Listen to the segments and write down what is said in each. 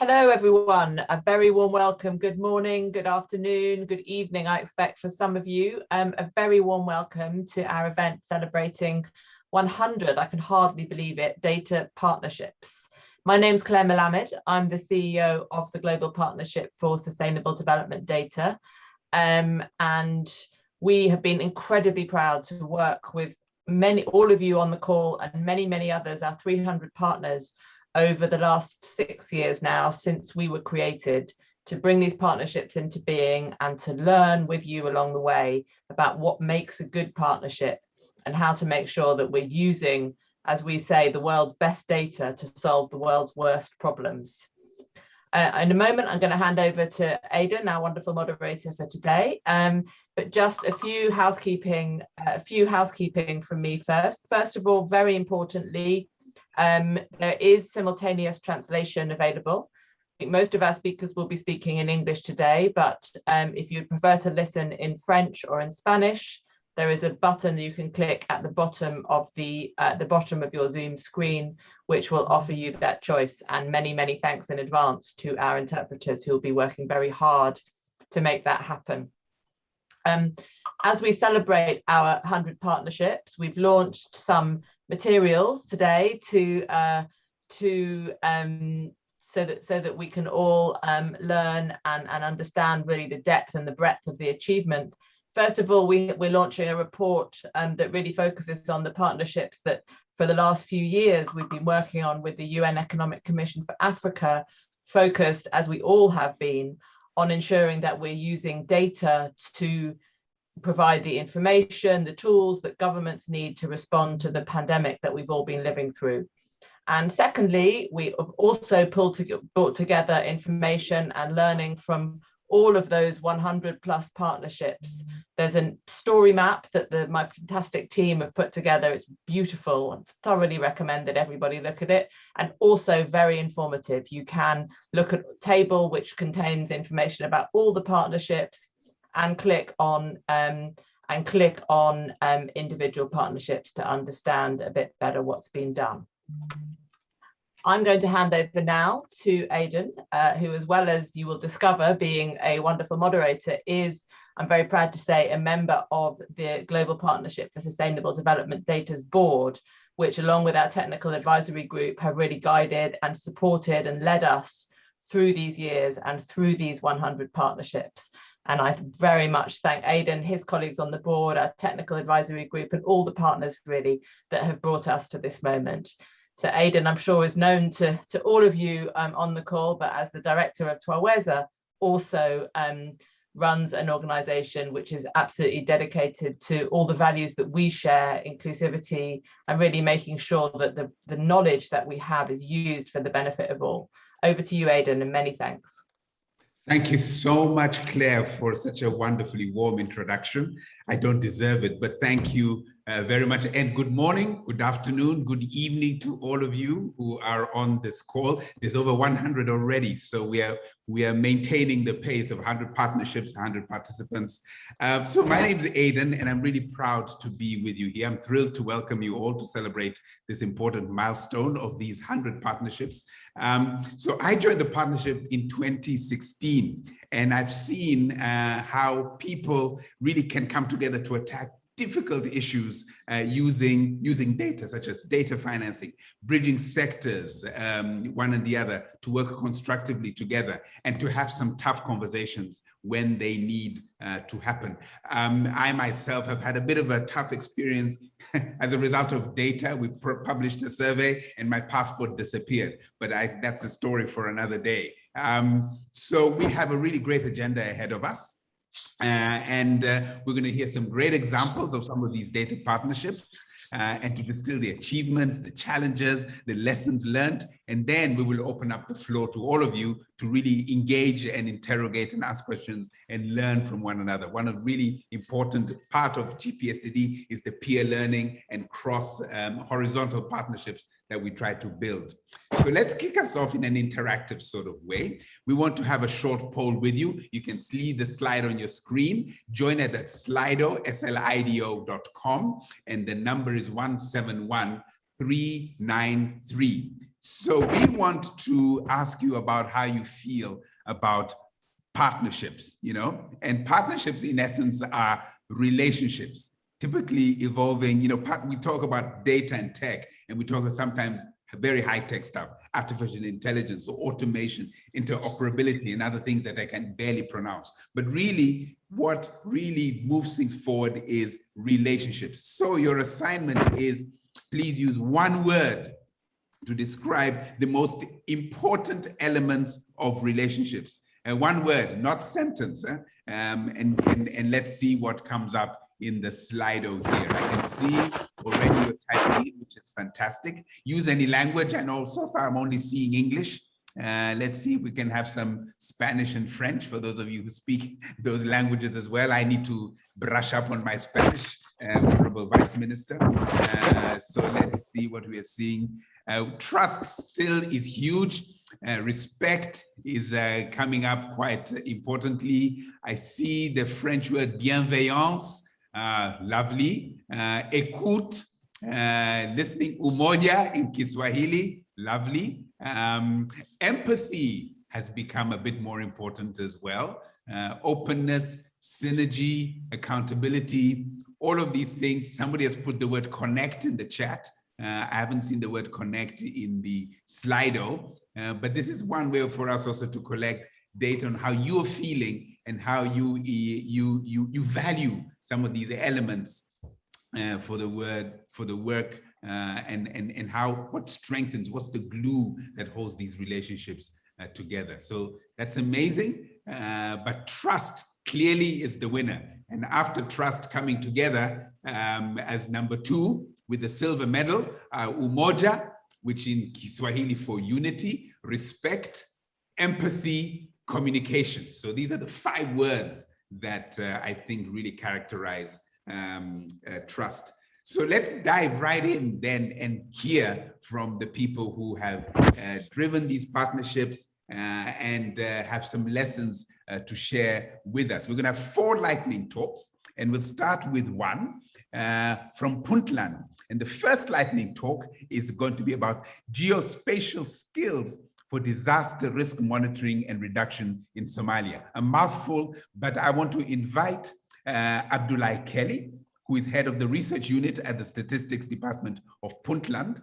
Hello, everyone. A very warm welcome. Good morning, good afternoon, good evening, I expect for some of you. A very warm welcome to our event celebrating 100, I can hardly believe it, data partnerships. My name's Claire Melamed. I'm the CEO of the Global Partnership for Sustainable Development Data. And we have been incredibly proud to work with all of you on the call and many others, our 300 partners, over the last 6 years now since we were created, to bring these partnerships into being and to learn with you along the way about what makes a good partnership and how to make sure that we're using, as we say, the world's best data to solve the world's worst problems. In a moment, I'm going to hand over to Aidan, our wonderful moderator for today. But just a few housekeeping from me first. First of all, very importantly, there is simultaneous translation available. I think most of our speakers will be speaking in English today, but if you prefer to listen in French or in Spanish, there is a button you can click at the bottom of your Zoom screen, which will offer you that choice. And many thanks in advance to our interpreters who will be working very hard to make that happen. As we celebrate our 100 partnerships, we've launched some materials today so that we can all learn and understand really the depth and the breadth of the achievement. First of all, we're launching a report that really focuses on the partnerships that for the last few years we've been working on with the UN Economic Commission for Africa, focused, as we all have been, on ensuring that we're using data to provide the information, the tools that governments need to respond to the pandemic that we've all been living through. And secondly, we have also brought together information and learning from all of those 100 plus partnerships. There's a story map that my fantastic team have put together. It's beautiful and thoroughly recommend that everybody look at it, and also very informative. You can look at a table which contains information about all the partnerships and click on individual partnerships to understand a bit better what's been done. I'm going to hand over now to Aidan, who, as well as you will discover being a wonderful moderator, is, I'm very proud to say, a member of the Global Partnership for Sustainable Development Data's board, which, along with our technical advisory group, have really guided and supported and led us through these years and through these 100 partnerships. And I very much thank Aidan, his colleagues on the board, our technical advisory group, and all the partners really that have brought us to this moment. So Aidan, I'm sure, is known to all of you on the call, but as the director of Twaweza, also runs an organization which is absolutely dedicated to all the values that we share, inclusivity, and really making sure that the knowledge that we have is used for the benefit of all. Over to you, Aidan, and many thanks. Thank you so much, Claire, for such a wonderfully warm introduction. I don't deserve it, but thank you very much. And good morning, good afternoon, good evening to all of you who are on this call. There's over 100 already, so we are maintaining the pace of 100 partnerships, 100 participants. So my name is Aidan, and I'm really proud to be with you here. I'm thrilled to welcome you all to celebrate this important milestone of these 100 partnerships. So I joined the partnership in 2016, and I've seen how people really can come together to attack difficult issues using data, such as data financing, bridging sectors, one and the other, to work constructively together and to have some tough conversations when they need to happen. I myself have had a bit of a tough experience as a result of data. We published a survey and my passport disappeared, but that's a story for another day. So we have a really great agenda ahead of us. We're going to hear some great examples of some of these data partnerships and to distill the achievements, the challenges, the lessons learned. And then we will open up the floor to all of you to really engage and interrogate and ask questions and learn from one another. One of the really important part of GPSDD is the peer learning and cross horizontal partnerships that we try to build. So let's kick us off in an interactive sort of way. We want to have a short poll with you. You can see the slide on your screen. Join it at slido.com, and the number is 171 393. So we want to ask you about how you feel about partnerships, and partnerships in essence are relationships, typically evolving, we talk about data and tech, and we talk about sometimes very high-tech stuff, artificial intelligence or automation, interoperability, and other things that I can barely pronounce. But really, what really moves things forward is relationships. So your assignment is, please use one word to describe the most important elements of relationships. One word, not sentence. And let's see what comes up in the Slido here. I can see already you're typing in, which is fantastic. Use any language. I know so far I'm only seeing English. Let's see if we can have some Spanish and French for those of you who speak those languages as well. I need to brush up on my Spanish, Honorable Vice Minister. So let's see what we are seeing. Trust still is huge. Respect is coming up quite importantly. I see the French word bienveillance, lovely. Écoute, listening, umoja in Kiswahili, lovely. Empathy has become a bit more important as well. Openness, synergy, accountability, all of these things. Somebody has put the word connect in the chat. I haven't seen the word connect in the Slido, but this is one way for us also to collect data on how you're feeling and how you value some of these elements for the work, and what strengthens, what's the glue that holds these relationships together. So that's amazing, but trust clearly is the winner. And after trust coming together as number 2, with the silver medal, umoja, which in Kiswahili for unity, respect, empathy, communication. So these are the 5 words that I think really characterize trust. So let's dive right in then and hear from the people who have driven these partnerships and have some lessons to share with us. We're going to have 4 lightning talks, and we'll start with one from Puntland. And the first lightning talk is going to be about geospatial skills for disaster risk monitoring and reduction in Somalia. A mouthful, but I want to invite Abdullahi Kelly, who is head of the research unit at the Statistics Department of Puntland.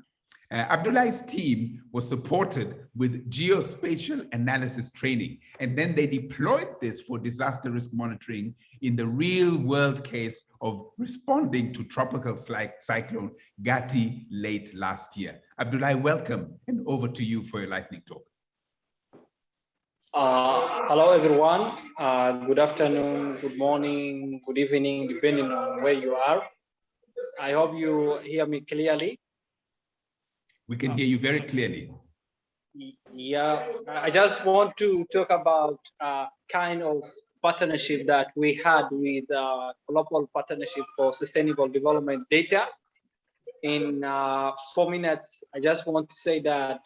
Abdullahi's team was supported with geospatial analysis training, and then they deployed this for disaster risk monitoring in the real world case of responding to tropical cyclone Gati late last year. Abdullahi, welcome, and over to you for your lightning talk. Hello, everyone. Good afternoon, good morning, good evening, depending on where you are. I hope you hear me clearly. We can hear you very clearly. Yeah, I just want to talk about kind of partnership that we had with Global Partnership for Sustainable Development Data. In 4 minutes, I just want to say that,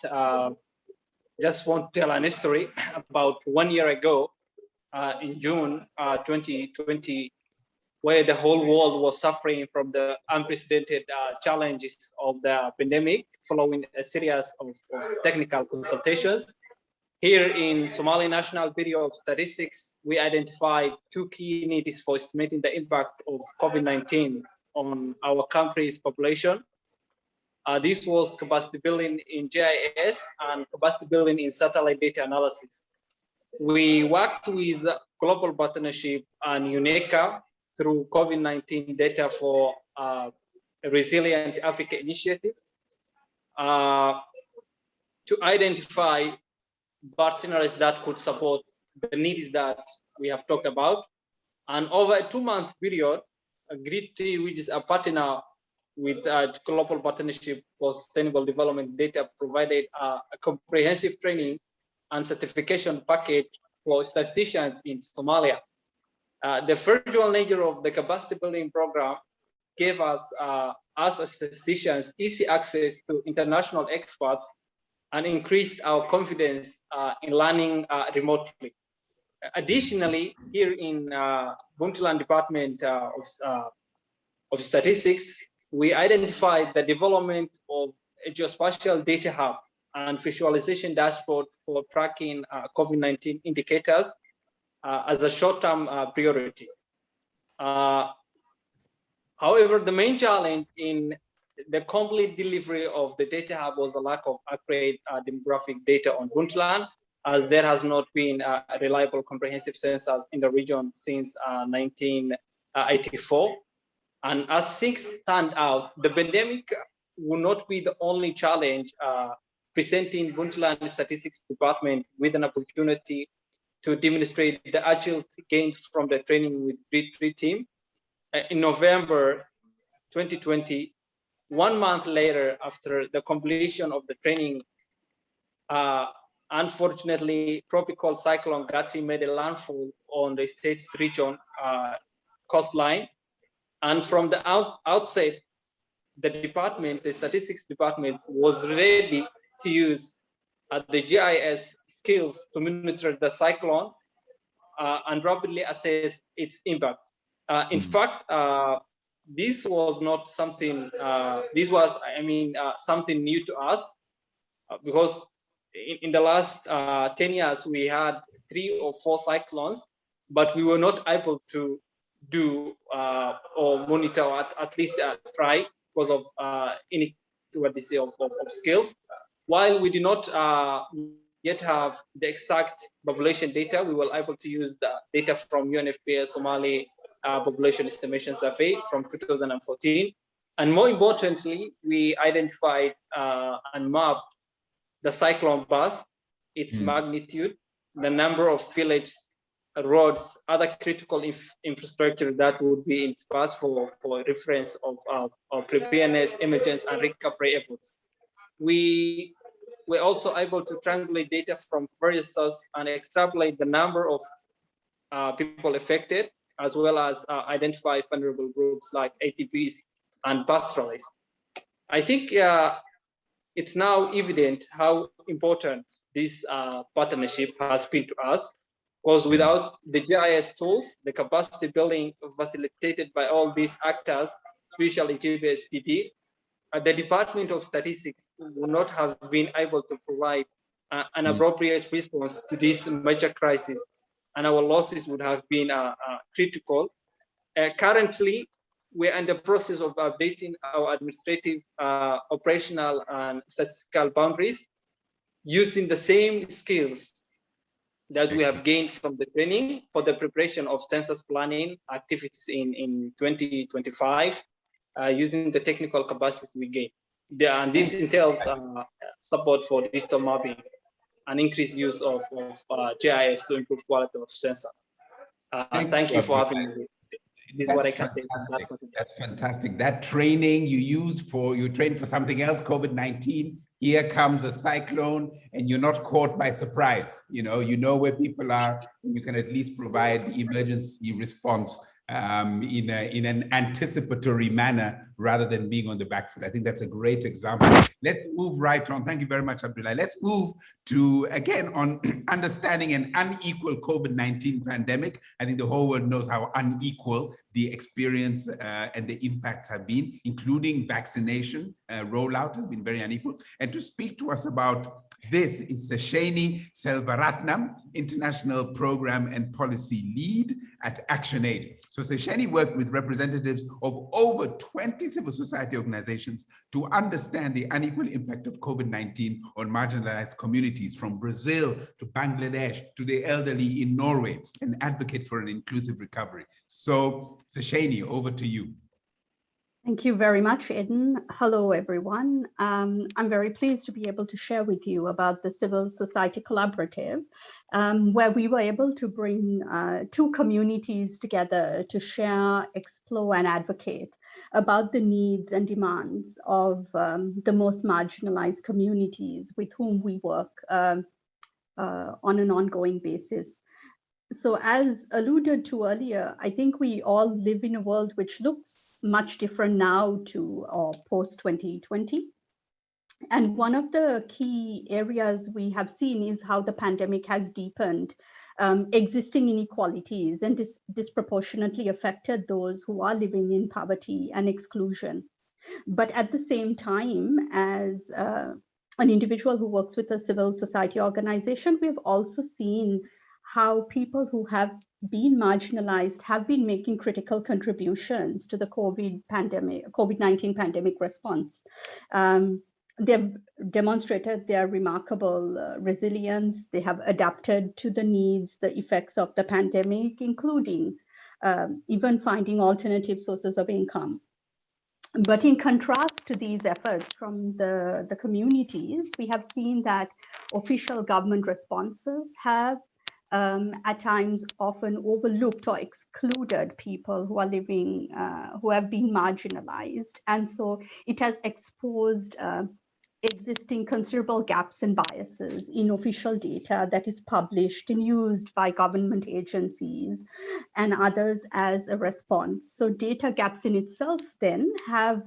just want to tell an history about 1 year ago in June 2020, where the whole world was suffering from the unprecedented challenges of the pandemic following a series of technical consultations. Here in Somali National Bureau of Statistics, we identified 2 key needs for estimating the impact of COVID-19 on our country's population. This was capacity building in GIS and capacity building in satellite data analysis. We worked with Global Partnership and UNECA through COVID-19 data for a Resilient Africa initiative to identify partners that could support the needs that we have talked about. And over a 2-month period, GRIT, which is a partner with Global Partnership for Sustainable Development Data, provided a comprehensive training and certification package for statisticians in Somalia. The virtual nature of the capacity building program gave us, as statisticians, easy access to international experts and increased our confidence in learning remotely. Additionally, here in Puntland Department of Statistics, we identified the development of a geospatial data hub and visualization dashboard for tracking COVID-19 indicators as a short-term priority. However, the main challenge in the complete delivery of the data hub was a lack of accurate demographic data on Puntland, as there has not been reliable comprehensive census in the region since 1984. And as things stand out, the pandemic will not be the only challenge presenting Puntland Statistics Department with an opportunity to demonstrate the agility gained from the training with Grid3 team. In November 2020, 1 month later after the completion of the training, unfortunately, tropical cyclone Gati made a landfall on the state's region coastline. And from the outset, the department, the statistics department, was ready to use the GIS skills to monitor the cyclone and rapidly assess its impact. In fact, this was not something, this was, something new to us, because in the last 10 years, we had 3 or 4 cyclones, but we were not able to do or monitor, or at least try, because of inequality of skills. While we did not yet have the exact population data, we were able to use the data from UNFPA Somali Population Estimation Survey from 2014. And more importantly, we identified and mapped the cyclone path, its magnitude, the number of villages, roads, other critical infrastructure that would be in its path for reference of preparedness, emergency, and recovery efforts. We were also able to triangulate data from various sources and extrapolate the number of people affected, as well as identify vulnerable groups like ATPs and pastoralists. I think it's now evident how important this partnership has been to us, because without the GIS tools, the capacity building facilitated by all these actors, especially GBSDD, the Department of Statistics would not have been able to provide an appropriate response to this major crisis, and our losses would have been critical. Currently, we're in the process of updating our administrative, operational, and statistical boundaries using the same skills that we have gained from the training for the preparation of census planning activities in 2025, using the technical capacities we gain. And this entails support for digital mapping and increased use of GIS to improve quality of census. Thank you for having me. This is what I can say. That's fantastic. That training you used you trained for something else, COVID-19. Here comes a cyclone, and you're not caught by surprise. You know where people are, and you can at least provide the emergency response in an anticipatory manner rather than being on the back foot. I think that's a great example. Let's move right on. Thank you very much, Abdullah. Let's move to, again, on understanding an unequal COVID-19 pandemic. I think the whole world knows how unequal the experience and the impacts have been, including vaccination rollout has been very unequal. And to speak to us about this is Seshani Selvaratnam, International Program and Policy Lead at ActionAid. So Seshani worked with representatives of over 20 civil society organizations to understand the unequal impact of COVID-19 on marginalized communities, from Brazil to Bangladesh to the elderly in Norway, and advocate for an inclusive recovery. So Seshani, over to you. Thank you very much, Eden. Hello, everyone. I'm very pleased to be able to share with you about the Civil Society Collaborative, where we were able to bring 2 communities together to share, explore, and advocate about the needs and demands of the most marginalized communities with whom we work on an ongoing basis. So as alluded to earlier, I think we all live in a world which looks much different now to post-2020. And one of the key areas we have seen is how the pandemic has deepened existing inequalities and disproportionately affected those who are living in poverty and exclusion. But at the same time, as an individual who works with a civil society organization, we've also seen how people who have been marginalized have been making critical contributions to the COVID-19 pandemic response. They've demonstrated their remarkable resilience. They have adapted to the needs, the effects of the pandemic, including even finding alternative sources of income. But in contrast to these efforts from the communities, we have seen that official government responses have at times often overlooked or excluded people who are living, who have been marginalized. And so it has exposed existing considerable gaps and biases in official data that is published and used by government agencies and others as a response. So data gaps in itself then have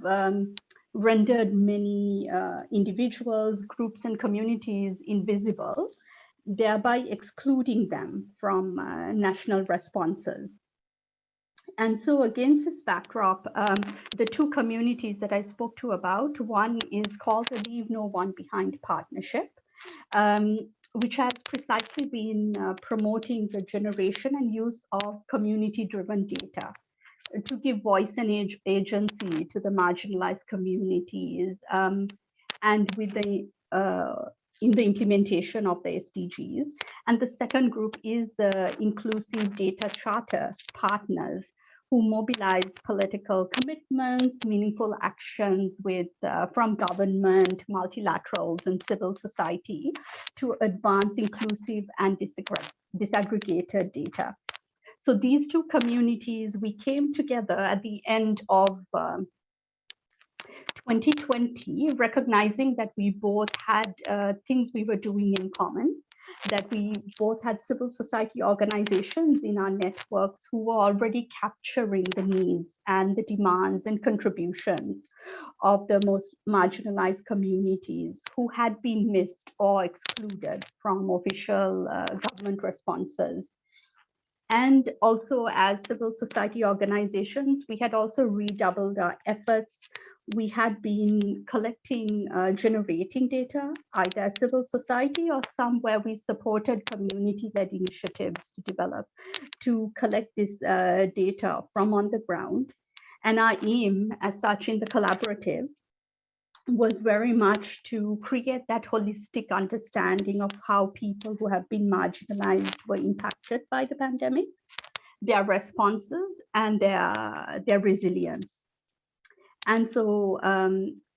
rendered many individuals, groups, and communities invisible, thereby excluding them from national responses. And so against this backdrop, the two communities that I spoke to about, one is called the Leave No One Behind Partnership, which has precisely been promoting the generation and use of community-driven data to give voice and agency to the marginalized communities, and with the in the implementation of the SDGs. And the second group is the Inclusive Data Charter partners, who mobilize political commitments, meaningful actions with from government, multilaterals, and civil society to advance inclusive and disaggregated data. So these two communities, we came together at the end of 2020, recognizing that we both had things we were doing in common, that we both had civil society organizations in our networks who were already capturing the needs and the demands and contributions of the most marginalized communities who had been missed or excluded from official government responses. And also as civil society organizations, we had also redoubled our efforts. We had been collecting, generating data, either as civil society or some where we supported community-led initiatives to develop, to collect this data from on the ground. And our aim as such in the collaborative was very much to create that holistic understanding of how people who have been marginalized were impacted by the pandemic, their responses, and their resilience. And so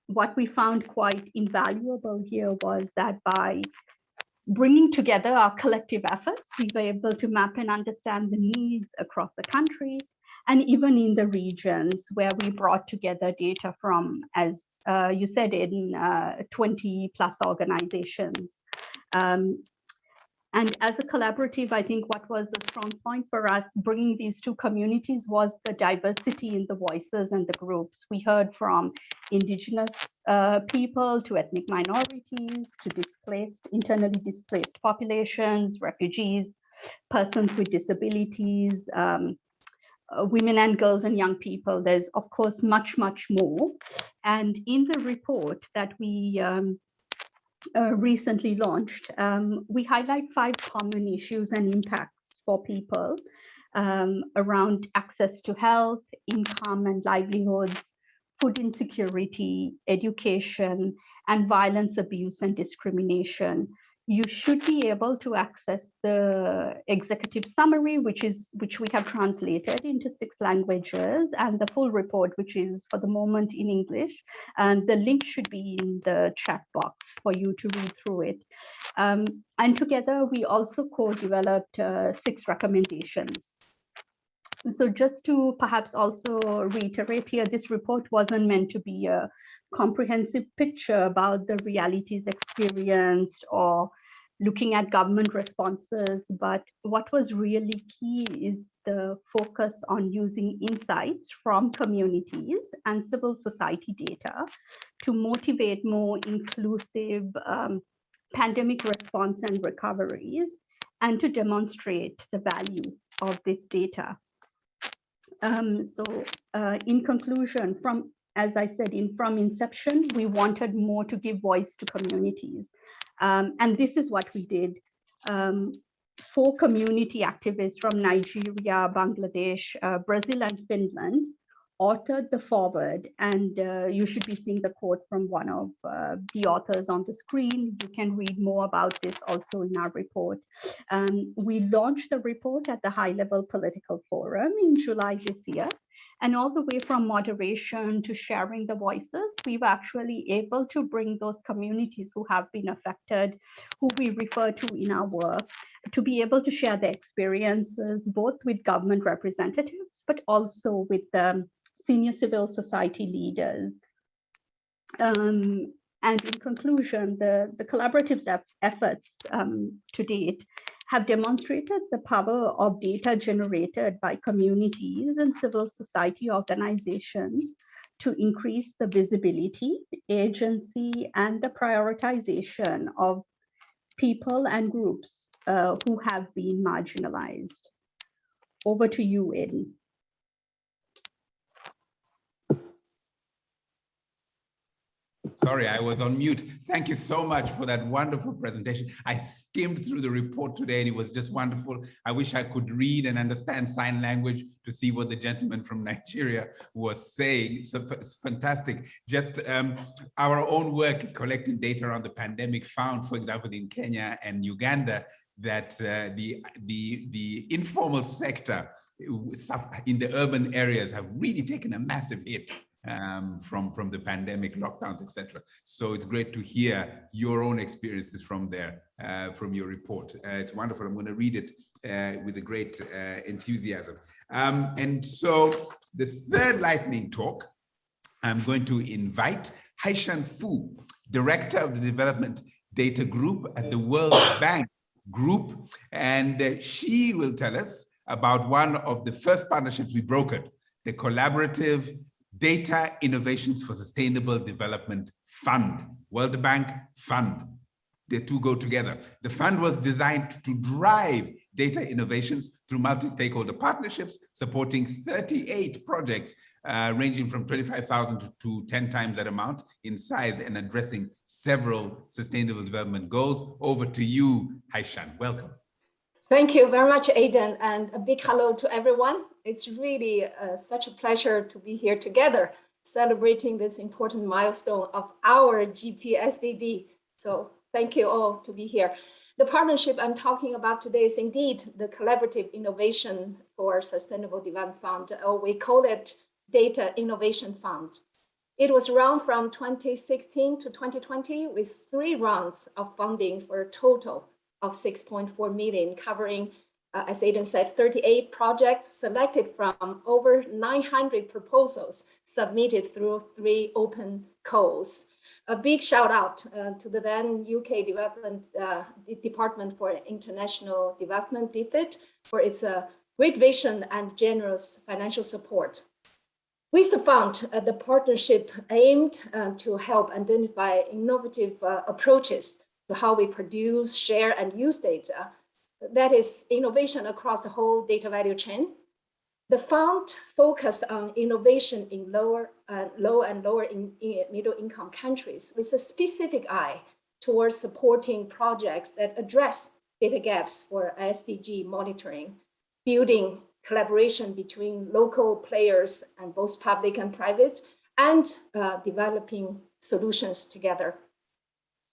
what we found quite invaluable here was that by bringing together our collective efforts, we were able to map and understand the needs across the country, and even in the regions where we brought together data from, as you said, in 20 plus organizations. And as a collaborative, I think what was a strong point for us bringing these two communities was the diversity in the voices and the groups. We heard from indigenous people to ethnic minorities to displaced, internally displaced populations, refugees, persons with disabilities, women and girls and young people. There's of course much, much more. And in the report that we recently launched, we highlight 5 common issues and impacts for people around access to health, income and livelihoods, food insecurity, education, and violence, abuse, and discrimination. You should be able to access the executive summary, which we have translated into 6 languages, and the full report, which is for the moment in English. And the link should be in the chat box for you to read through it. And together, we also co-developed 6 recommendations. So just to perhaps also reiterate here, this report wasn't meant to be a comprehensive picture about the realities experienced or looking at government responses, but what was really key is the focus on using insights from communities and civil society data to motivate more inclusive pandemic response and recoveries, and to demonstrate the value of this data. In conclusion, from as I said, from inception, we wanted more to give voice to communities. And this is what we did. 4 community activists from Nigeria, Bangladesh, Brazil, and Finland authored the foreword, and you should be seeing the quote from one of the authors on the screen. You can read more about this also in our report. We launched the report at the high-level political forum in July this year, and all the way from moderation to sharing the voices, we were actually able to bring those communities who have been affected, who we refer to in our work, to be able to share their experiences, both with government representatives, but also with senior civil society leaders. And in conclusion, the collaborative efforts to date have demonstrated the power of data generated by communities and civil society organizations to increase the visibility, agency, and the prioritization of people and groups who have been marginalized. Over to you, Aidan. Sorry, I was on mute. Thank you so much for that wonderful presentation. I skimmed through the report today and it was just wonderful. I wish I could read and understand sign language to see what the gentleman from Nigeria was saying. So it's fantastic. Just our own work collecting data around the pandemic found, for example, in Kenya and Uganda, that the informal sector in the urban areas have really taken a massive hit from the pandemic, lockdowns, etc. So it's great to hear your own experiences from there, from your report. It's wonderful. I'm going to read it with a great enthusiasm. And so the third lightning talk, I'm going to invite Haishan Fu, Director of the Development Data Group at the World Bank Group, and she will tell us about one of the first partnerships we brokered, the Collaborative Data Innovations for Sustainable Development Fund, World Bank Fund. The two go together. The fund was designed to drive data innovations through multi-stakeholder partnerships, supporting 38 projects ranging from 25,000 to 10 times that amount in size and addressing several sustainable development goals. Over to you, Haishan. Welcome. Thank you very much, Aidan, and a big hello to everyone. It's really such a pleasure to be here together, celebrating this important milestone of our GPSDD. So thank you all to be here. The partnership I'm talking about today is indeed the Collaborative Innovation for Sustainable Development Fund, or we call it Data Innovation Fund. It was run from 2016 to 2020 with 3 rounds of funding for a total of 6.4 million, covering, as Aidan said, 38 projects selected from over 900 proposals submitted through 3 open calls. A big shout out to the then UK Department for International Development, DFID, for its great vision and generous financial support. With the fund, the partnership aimed to help identify innovative approaches to how we produce, share, and use data. That is innovation across the whole data value chain. The fund focused on innovation in low and lower middle income countries with a specific eye towards supporting projects that address data gaps for SDG monitoring, building collaboration between local players and both public and private, and developing solutions together.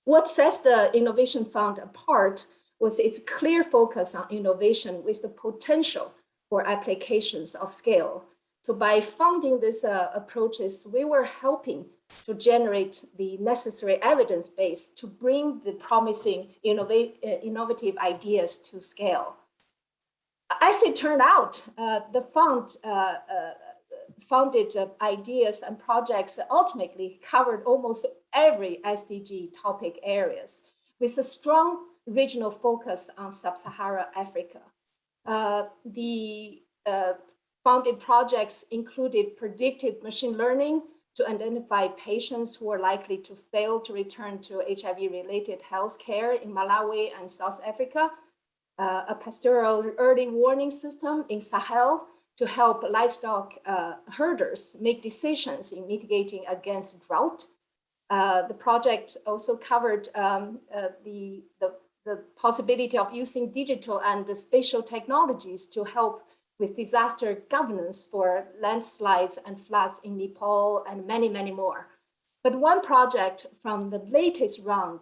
What sets the Innovation Fund apart was its clear focus on innovation with the potential for applications of scale. So by funding these approaches, we were helping to generate the necessary evidence base to bring the promising innovative ideas to scale. As it turned out, the fund funded ideas and projects ultimately covered almost every SDG topic areas with a strong regional focus on Sub-Saharan Africa. The funded projects included predictive machine learning to identify patients who are likely to fail to return to HIV-related health care in Malawi and South Africa, a pastoral early warning system in Sahel, to help livestock herders make decisions in mitigating against drought. The project also covered the possibility of using digital and spatial technologies to help with disaster governance for landslides and floods in Nepal and many, many more. But one project from the latest round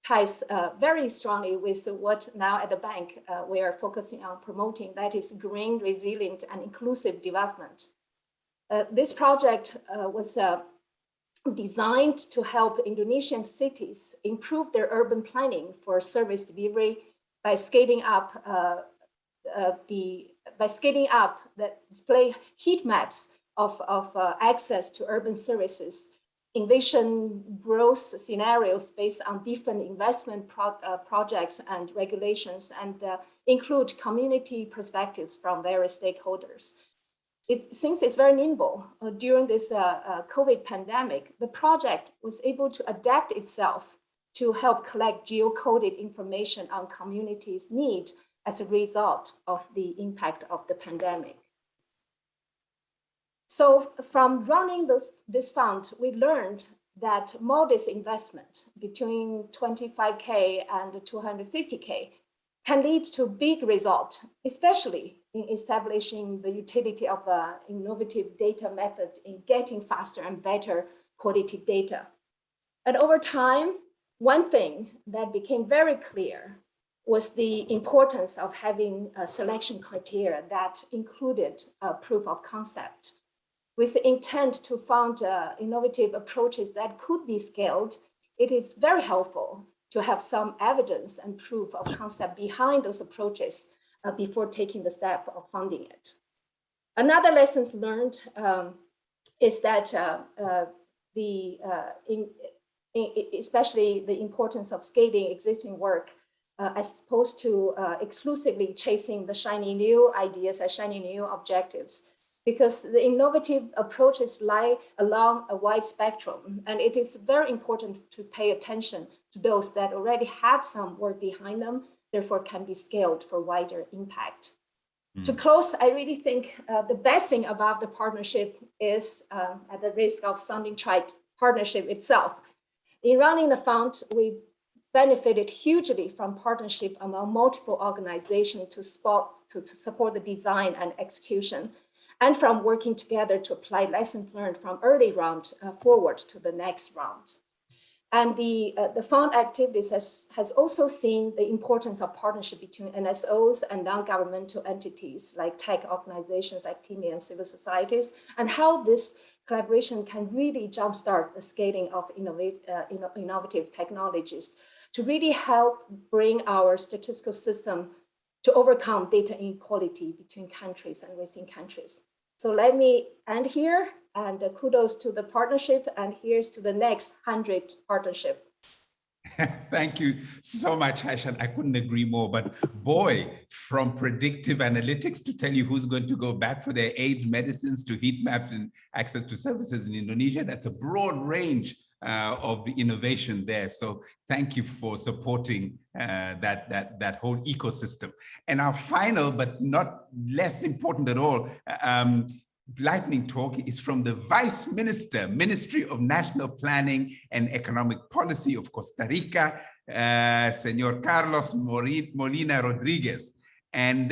ties very strongly with what now at the bank we are focusing on promoting, that is green, resilient, and inclusive development. This project was designed to help Indonesian cities improve their urban planning for service delivery by scaling up the display heat maps of access to urban services, envision growth scenarios based on different investment projects and regulations, and include community perspectives from various stakeholders. Since it's very nimble during this COVID pandemic, the project was able to adapt itself to help collect geocoded information on communities' need as a result of the impact of the pandemic. So from running this fund, we learned that modest investment between 25K and 250K can lead to big results, especially in establishing the utility of an innovative data method in getting faster and better quality data. And over time, one thing that became very clear was the importance of having a selection criteria that included a proof of concept, with the intent to fund innovative approaches that could be scaled. It is very helpful to have some evidence and proof of concept behind those approaches before taking the step of funding it. Another lesson learned is that especially the importance of scaling existing work as opposed to exclusively chasing the shiny new ideas and shiny new objectives, because the innovative approaches lie along a wide spectrum, and it is very important to pay attention to those that already have some work behind them, therefore can be scaled for wider impact. To close, I really think the best thing about the partnership is, at the risk of sounding trite, partnership itself. In running the fund, we benefited hugely from partnership among multiple organizations to support the design and execution, and from working together to apply lessons learned from early round forward to the next round. And the fund activities has also seen the importance of partnership between NSOs and non-governmental entities like tech organizations, academia, and civil societies, and how this collaboration can really jumpstart the scaling of innovative technologies to really help bring our statistical system to overcome data inequality between countries and within countries. So let me end here, and kudos to the partnership, and here's to the next 100 partnership. Thank you so much, Hashan. I couldn't agree more. But boy, from predictive analytics to tell you who's going to go back for their AIDS medicines to heat maps and access to services in Indonesia, that's a broad range of the innovation there. So thank you for supporting that whole ecosystem. And our final, but not less important at all, lightning talk is from the Vice Minister, Ministry of National Planning and Economic Policy of Costa Rica, Senor Carlos Molina Rodriguez. And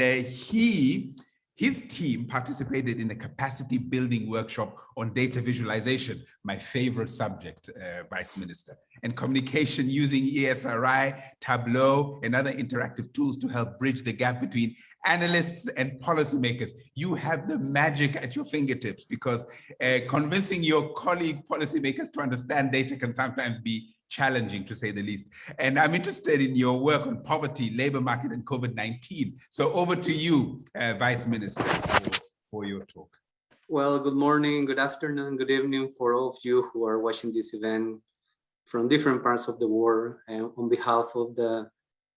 his team participated in a capacity building workshop on data visualization, my favorite subject, Vice Minister, and communication using ESRI, Tableau, and other interactive tools to help bridge the gap between analysts and policymakers. You have the magic at your fingertips, because convincing your colleague policymakers to understand data can sometimes be challenging, to say the least. And I'm interested in your work on poverty, labor market, and COVID-19. So over to you, Vice Minister, for your talk. Well, good morning, good afternoon, good evening for all of you who are watching this event from different parts of the world. And on behalf of the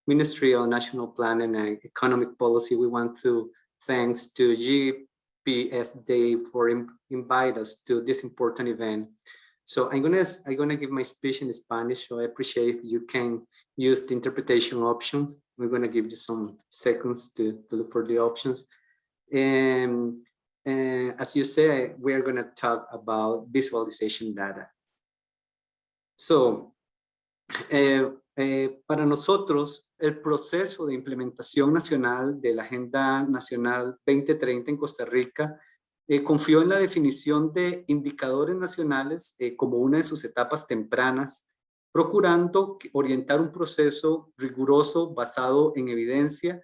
Ministry of National Planning and Economic Policy, we want to thanks to GPSD for inviting us to this important event. So I'm gonna give my speech in Spanish, so I appreciate if you can use the interpretation options. We're gonna give you some seconds to look for the options. as you say, we are going to talk about visualization data. So, para nosotros, el proceso de implementación nacional de la Agenda Nacional 2030 en Costa Rica confió en la definición de indicadores nacionales como una de sus etapas tempranas, procurando orientar un proceso riguroso basado en evidencia,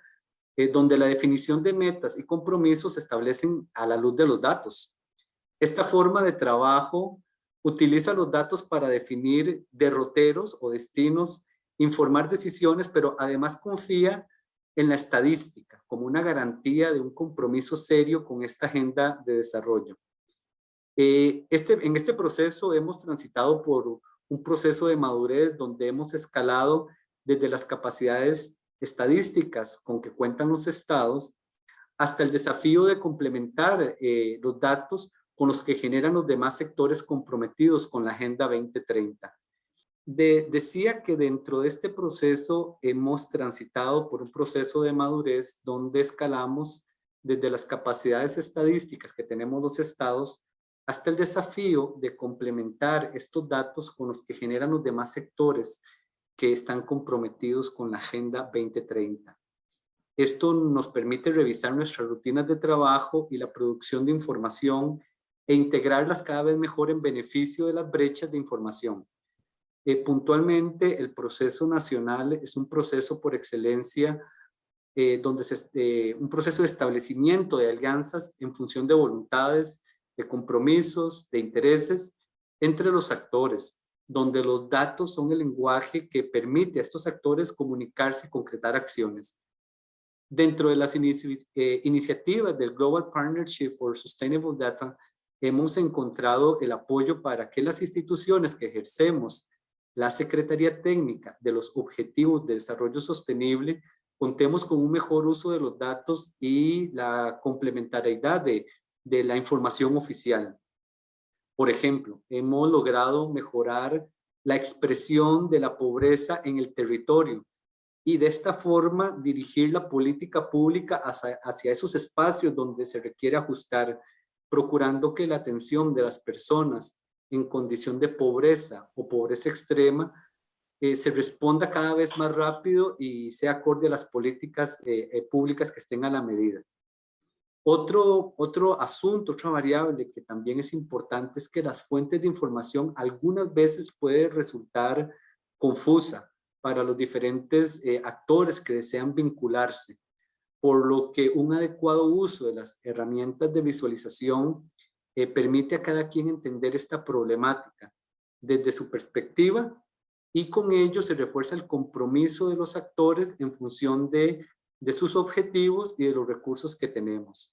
donde la definición de metas y compromisos se establecen a la luz de los datos. Esta forma de trabajo utiliza los datos para definir derroteros o destinos, informar decisiones, pero además confía en la estadística como una garantía de un compromiso serio con esta agenda de desarrollo. En este proceso hemos transitado por un proceso de madurez donde hemos escalado desde las capacidades estadísticas con que cuentan los estados hasta el desafío de complementar los datos con los que generan los demás sectores comprometidos con la Agenda 2030. Decía que dentro de este proceso hemos transitado por un proceso de madurez donde escalamos desde las capacidades estadísticas que tenemos los estados hasta el desafío de complementar estos datos con los que generan los demás sectores que están comprometidos con la Agenda 2030. Esto nos permite revisar nuestras rutinas de trabajo y la producción de información e integrarlas cada vez mejor en beneficio de las brechas de información. Puntualmente, el proceso nacional es un proceso por excelencia, un proceso de establecimiento de alianzas en función de voluntades, de compromisos, de intereses entre los actores, donde los datos son el lenguaje que permite a estos actores comunicarse y concretar acciones. Dentro de las iniciativas del Global Partnership for Sustainable Data, hemos encontrado el apoyo para que las instituciones que ejercemos la Secretaría Técnica de los Objetivos de Desarrollo Sostenible contemos con un mejor uso de los datos y la complementariedad de la información oficial. Por ejemplo, hemos logrado mejorar la expresión de la pobreza en el territorio y de esta forma dirigir la política pública hacia esos espacios donde se requiere ajustar, procurando que la atención de las personas en condición de pobreza o pobreza extrema se responda cada vez más rápido y sea acorde a las políticas públicas que estén a la medida. Otro asunto, otra variable que también es importante es que las fuentes de información algunas veces puede resultar confusa para los diferentes actores que desean vincularse, por lo que un adecuado uso de las herramientas de visualización permite a cada quien entender esta problemática desde su perspectiva y con ello se refuerza el compromiso de los actores en función de sus objetivos y de los recursos que tenemos.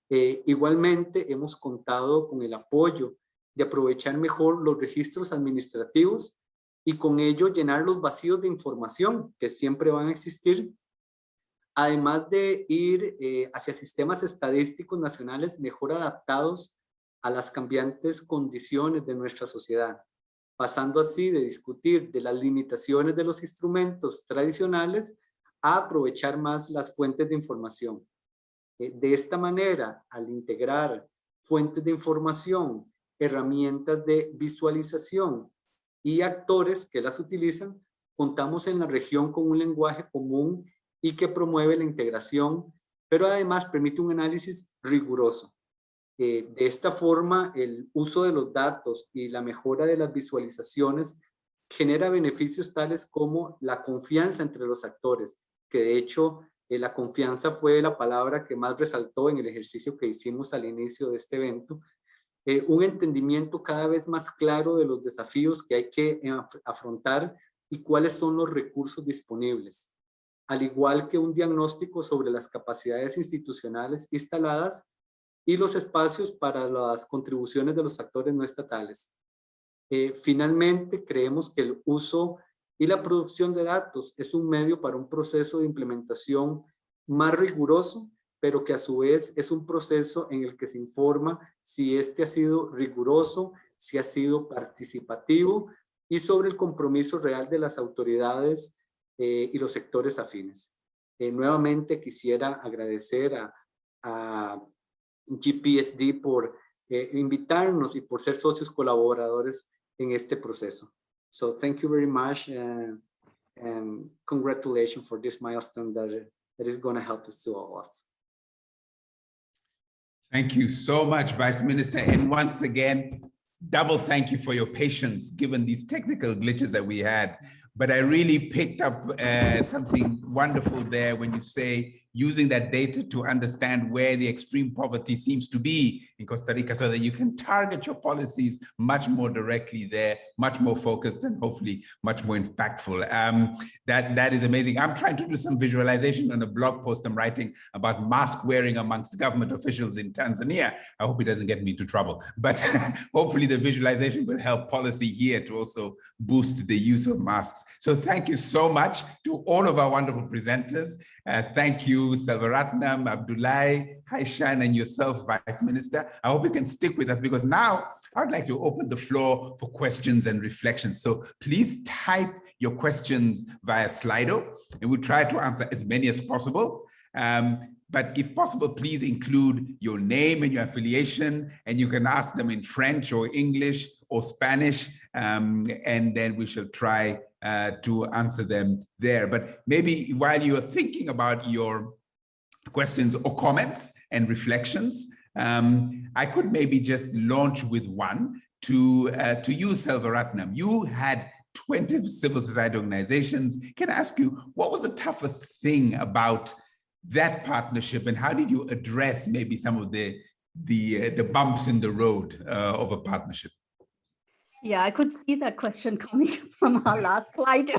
Igualmente hemos contado con el apoyo de aprovechar mejor los registros administrativos y con ello llenar los vacíos de información que siempre van a existir, además de ir hacia sistemas estadísticos nacionales mejor adaptados a las cambiantes condiciones de nuestra sociedad, pasando así de discutir de las limitaciones de los instrumentos tradicionales a aprovechar más las fuentes de información. De esta manera, al integrar fuentes de información, herramientas de visualización y actores que las utilizan, contamos en la región con un lenguaje común y que promueve la integración, pero además permite un análisis riguroso. De esta forma, el uso de los datos y la mejora de las visualizaciones genera beneficios tales como la confianza entre los actores, que de hecho la confianza fue la palabra que más resaltó en el ejercicio que hicimos al inicio de este evento, un entendimiento cada vez más claro de los desafíos que hay que afrontar y cuáles son los recursos disponibles, al igual que un diagnóstico sobre las capacidades institucionales instaladas y los espacios para las contribuciones de los actores no estatales. Finalmente, creemos que el uso y la producción de datos es un medio para un proceso de implementación más riguroso, pero que a su vez es un proceso en el que se informa si este ha sido riguroso, si ha sido participativo y sobre el compromiso real de las autoridades y los sectores afines. Nuevamente quisiera agradecer a GPSD por invitarnos y por ser socios colaboradores en este proceso. So thank you very much and congratulations for this milestone that is going to help us to all of us. Thank you so much, Vice Minister. And once again, double thank you for your patience, given these technical glitches that we had. But I really picked up something wonderful there when you say using that data to understand where the extreme poverty seems to be in Costa Rica so that you can target your policies much more directly there, much more focused and hopefully much more impactful. That is amazing. I'm trying to do some visualization on a blog post I'm writing about mask wearing amongst government officials in Tanzania. I hope it doesn't get me into trouble, but hopefully the visualization will help policy here to also boost the use of masks. So thank you so much to all of our wonderful presenters. Thank you, Selvaratnam, Abdullahi, Haishan, and yourself, Vice Minister. I hope you can stick with us because now I would like to open the floor for questions and reflections. So please type your questions via Slido, and we'll try to answer as many as possible. But if possible, please include your name and your affiliation, and you can ask them in French or English or Spanish, and then we shall try to answer them there. But maybe while you are thinking about your questions or comments and reflections, I could maybe just launch with one to you, Selvaratnam. You had 20 civil society organizations. Can I ask you, what was the toughest thing about that partnership, and how did you address maybe some of the bumps in the road of a partnership? Yeah, I could see that question coming from our last slide.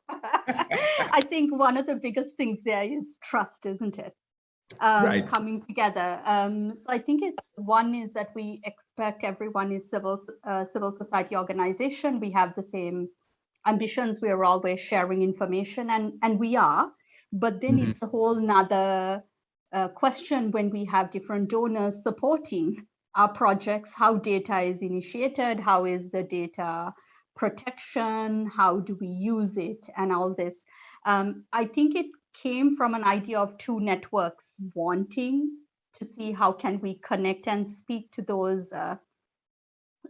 I think one of the biggest things there is trust, isn't it? Right. Coming together. So I think one is that we expect everyone is civil society organization. We have the same ambitions. We are always sharing information, and we are. But then it's a whole nother question when we have different donors supporting our projects, how data is initiated, how is the data protection, how do we use it, and all this. I think it came from an idea of two networks wanting to see how can we connect and speak to those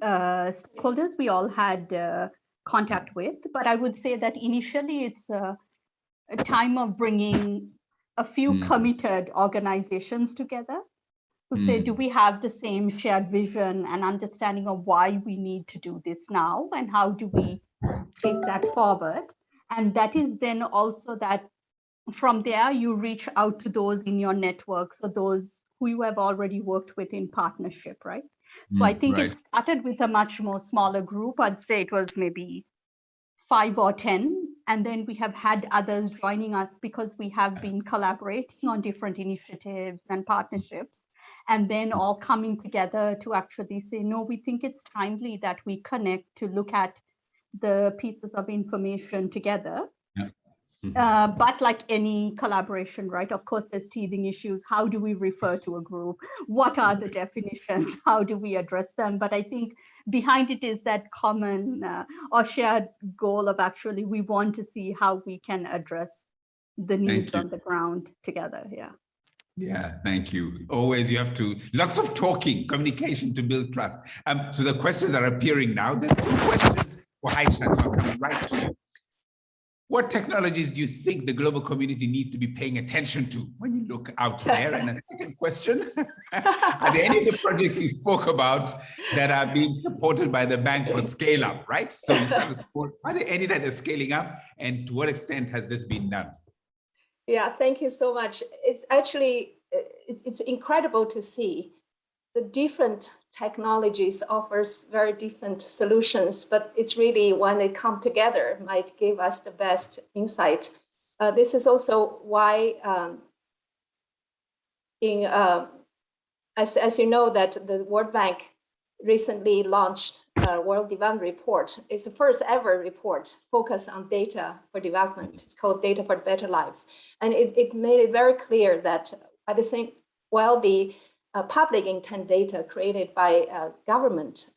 stakeholders we all had contact with. But I would say that initially it's a time of bringing a few committed organizations together who say, do we have the same shared vision and understanding of why we need to do this now, and how do we take that forward? And that is then also that from there, you reach out to those in your network, so those who you have already worked with in partnership, right? So I think it started with a much more smaller group. I'd say it was maybe 5 or 10, and then we have had others joining us because we have been collaborating on different initiatives and partnerships, and then all coming together to actually say, no, we think it's timely that we connect to look at the pieces of information together. But like any collaboration, right? Of course, there's teething issues. How do we refer to a group? What are the definitions? How do we address them? But I think behind it is that common or shared goal of actually, we want to see how we can address the needs on the ground together. Yeah. Yeah, thank you. Always you have to, lots of talking, communication to build trust. So the questions are appearing now. There's 2 questions for Haishan, so I'll come right to you. What technologies do you think the global community needs to be paying attention to when you look out there? And a second question, are there any of the projects you spoke about that are being supported by the bank for scale up, right? So you start to support, are there any that are scaling up, and to what extent has this been done? Yeah, thank you so much. It's actually, it's incredible to see the different technologies offers very different solutions, but it's really when they come together might give us the best insight. This is also why as you know, that the World Bank recently launched a World Development Report. It's the first ever report focused on data for development. It's called Data for Better Lives. And it made it very clear that at the same, while the public intent data created by government,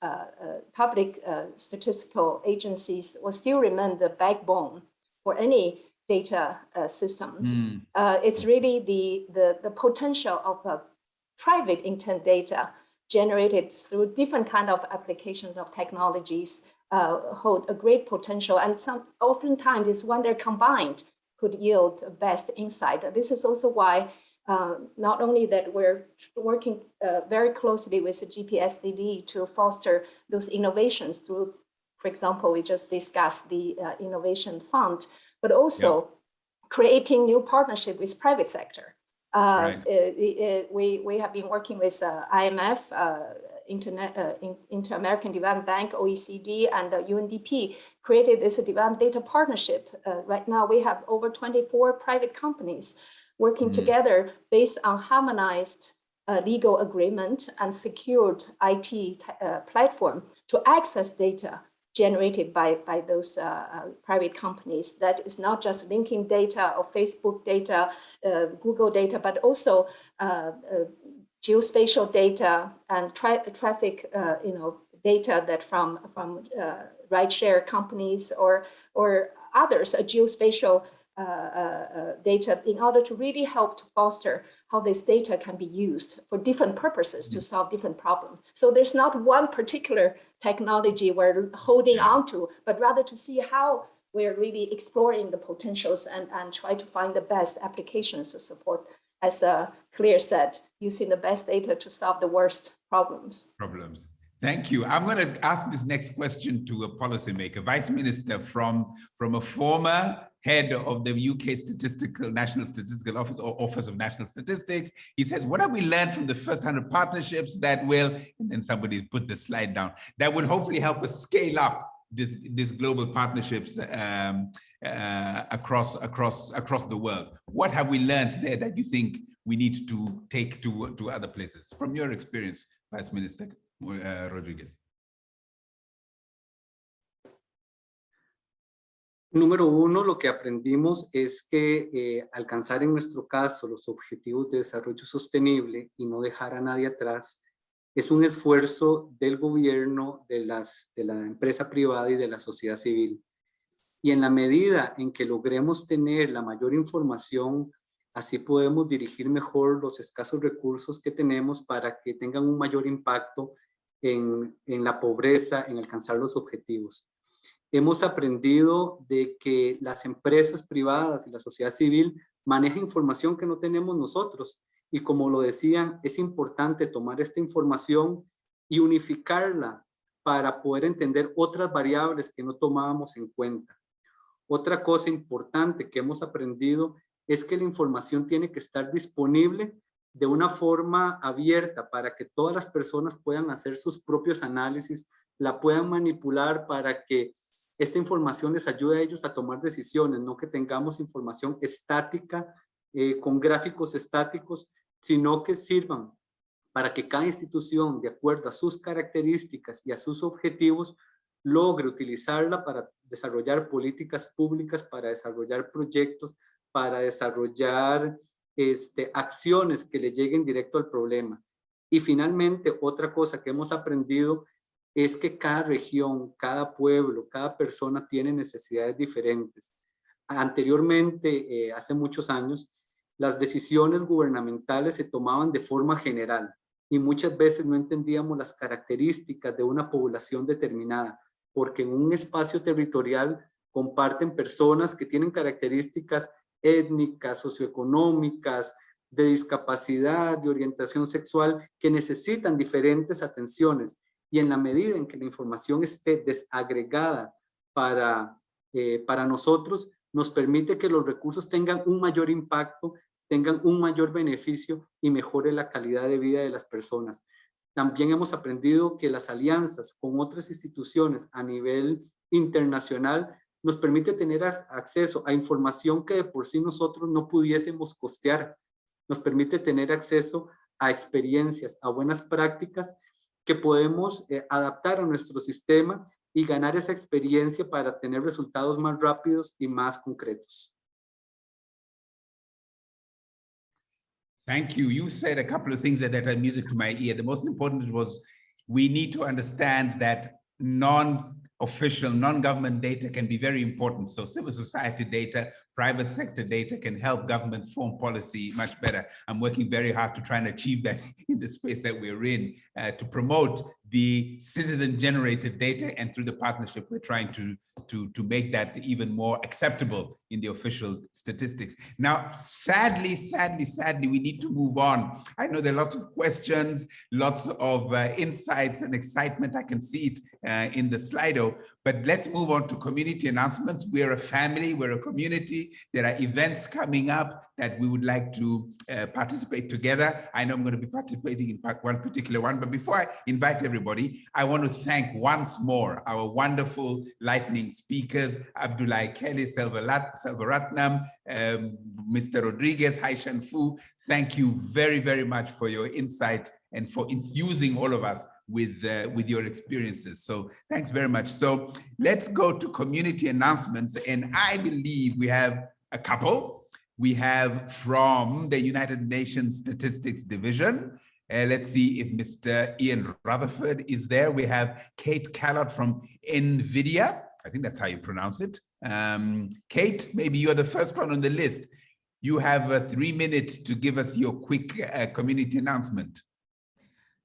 public statistical agencies will still remain the backbone for any data systems. It's really the potential of private intent data generated through different kind of applications of technologies hold a great potential, and oftentimes it's when they're combined could yield best insight. This is also why not only that we're working very closely with the GPSDD to foster those innovations through, for example, we just discussed the Innovation Fund, but also creating new partnership with private sector. We have been working with IMF, Inter-American Development Bank, OECD, and UNDP, created this development data partnership. Right now, we have over 24 private companies working together based on harmonized legal agreement and secured IT platform to access data generated by those private companies. That is not just linking data or Facebook data, Google data, but also geospatial data and traffic, data that from rideshare companies or others, geospatial data, in order to really help to foster how this data can be used for different purposes to solve different problems. So there's not one particular technology we're holding on to, but rather to see how we're really exploring the potentials and try to find the best applications to support, as Claire said, using the best data to solve the worst problems. Thank you. I'm going to ask this next question to a policymaker, Vice Minister from a former head of the UK National Statistical Office or Office of National Statistics. He says, what have we learned from the first 100 partnerships that will, and then somebody put the slide down, that will hopefully help us scale up this global partnerships across the world? What have we learned there that you think we need to take to other places? From your experience, Vice Minister Rodriguez. Número uno, lo que aprendimos es que alcanzar en nuestro caso los objetivos de desarrollo sostenible y no dejar a nadie atrás es un esfuerzo del gobierno, de la empresa privada y de la sociedad civil. Y en la medida en que logremos tener la mayor información, así podemos dirigir mejor los escasos recursos que tenemos para que tengan un mayor impacto en la pobreza, en alcanzar los objetivos. Hemos aprendido de que las empresas privadas y la sociedad civil manejan información que no tenemos nosotros. Y como lo decían, es importante tomar esta información y unificarla para poder entender otras variables que no tomábamos en cuenta. Otra cosa importante que hemos aprendido es que la información tiene que estar disponible de una forma abierta para que todas las personas puedan hacer sus propios análisis, la puedan manipular para que esta información les ayude a ellos a tomar decisiones, no que tengamos información estática, con gráficos estáticos, sino que sirvan para que cada institución, de acuerdo a sus características y a sus objetivos, logre utilizarla para desarrollar políticas públicas, para desarrollar proyectos, para desarrollar acciones que le lleguen directo al problema. Y finalmente, otra cosa que hemos aprendido es que cada región, cada pueblo, cada persona tiene necesidades diferentes. Anteriormente, hace muchos años, las decisiones gubernamentales se tomaban de forma general y muchas veces no entendíamos las características de una población determinada, porque en un espacio territorial comparten personas que tienen características étnicas, socioeconómicas, de discapacidad, de orientación sexual, que necesitan diferentes atenciones. Y en la medida en que la información esté desagregada para nosotros, nos permite que los recursos tengan un mayor impacto, tengan un mayor beneficio y mejore la calidad de vida de las personas. También hemos aprendido que las alianzas con otras instituciones a nivel internacional nos permite tener acceso a información que de por sí nosotros no pudiésemos costear. Nos permite tener acceso a experiencias, a buenas prácticas que podemos adaptar a nuestro sistema y ganar esa experiencia para tener resultados más rápidos y más concretos. Thank you. You said a couple of things that are music to my ear. The most important was we need to understand that official non-government data can be very important. So civil society data, private sector data can help government form policy much better. I'm working very hard to try and achieve that in the space that we're in, to promote the citizen-generated data, and through the partnership, we're trying to make that even more acceptable in the official statistics. Now, sadly, we need to move on. I know there are lots of questions, lots of insights and excitement. I can see it in the Slido, but let's move on to community announcements. We're a family, we're a community. There are events coming up that we would like to participate together. I know I'm going to be participating in one particular one, but before I invite everybody, I want to thank once more our wonderful lightning speakers, Abdullah Kelly, Selvaratnam, Mr. Rodriguez, Haishan Fu. Thank you very, very much for your insight and for infusing all of us with your experiences. So thanks very much. So let's go to community announcements. And I believe we have a couple. We have from the United Nations Statistics Division. Let's see if Mr. Ian Rutherford is there. We have Kate Callot from NVIDIA. I think that's how you pronounce it. Kate, maybe you're the first one on the list. You have 3 minutes to give us your quick community announcement.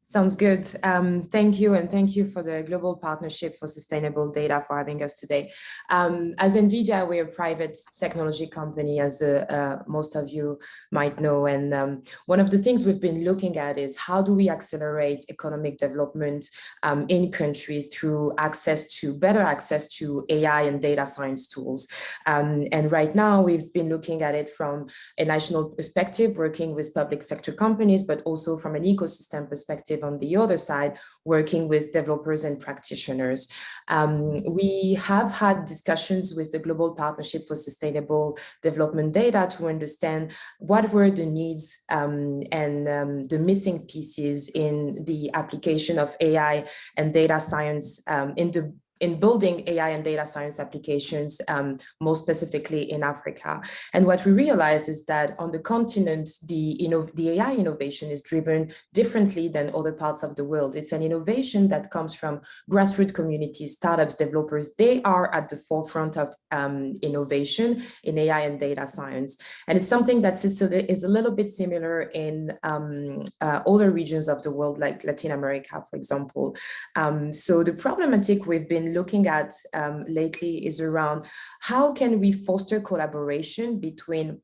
Sounds good. Thank you, and thank you for the Global Partnership for Sustainable Data for having us today. As NVIDIA, we're a private technology company, as most of you might know. And one of the things we've been looking at is how do we accelerate economic development in countries through better access to AI and data science tools. And right now, we've been looking at it from a national perspective, working with public sector companies, but also from an ecosystem perspective on the other side, working with developers and practitioners. We have had discussions with the Global Partnership for Sustainable Development Data to understand what were the needs and the missing pieces in the application of AI and data science in building AI and data science applications, more specifically in Africa. And what we realized is that on the continent, the AI innovation is driven differently than other parts of the world. It's an innovation that comes from grassroots communities, startups, developers. They are at the forefront of innovation in AI and data science. And it's something that is a little bit similar in other regions of the world, like Latin America, for example. So the problematic we've been looking at lately is around how can we foster collaboration between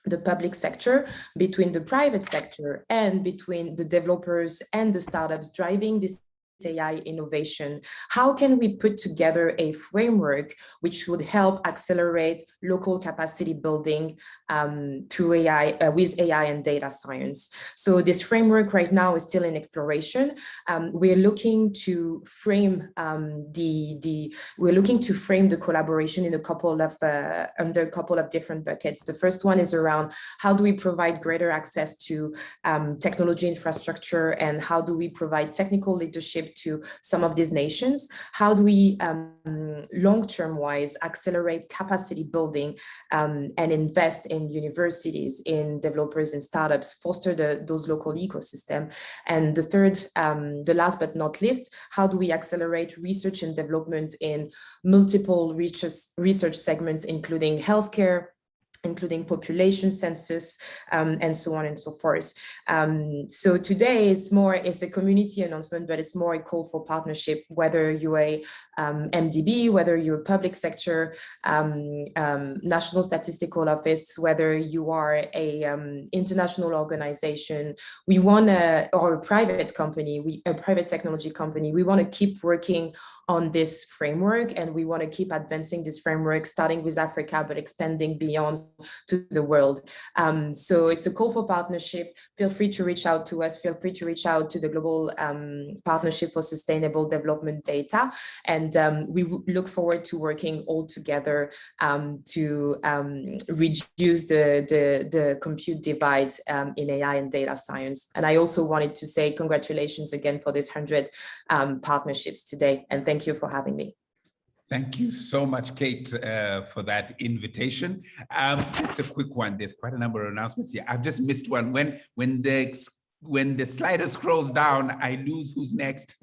the public sector, between the private sector, and between the developers and the startups driving this AI innovation. How can we put together a framework which would help accelerate local capacity building through AI, with AI and data science? So this framework right now is still in exploration. We're looking to frame the collaboration in under a couple of different buckets. The first one is around how do we provide greater access to technology infrastructure, and how do we provide technical leadership to some of these nations? How do we long-term wise accelerate capacity building and invest in universities, in developers and startups, foster those local ecosystem? And the third, the last but not least, how do we accelerate research and development in multiple research segments, including healthcare, including population census, and so on and so forth. So today it's a community announcement, but it's more a call for partnership, whether you're a MDB, whether you're a public sector, National Statistical Office, whether you are a international organization, or a private company, a private technology company, we want to keep working on this framework, and we want to keep advancing this framework, starting with Africa, but expanding beyond to the world. So it's a call for partnership. Feel free to reach out to us. Feel free to reach out to the Global Partnership for Sustainable Development Data. And we look forward to working all together to reduce the compute divide in AI and data science. And I also wanted to say congratulations again for this 100 partnerships today. And thank you for having me. Thank you so much, Kate, for that invitation. Just a quick one. There's quite a number of announcements here. I've just missed one. When the when the slider scrolls down, I lose who's next.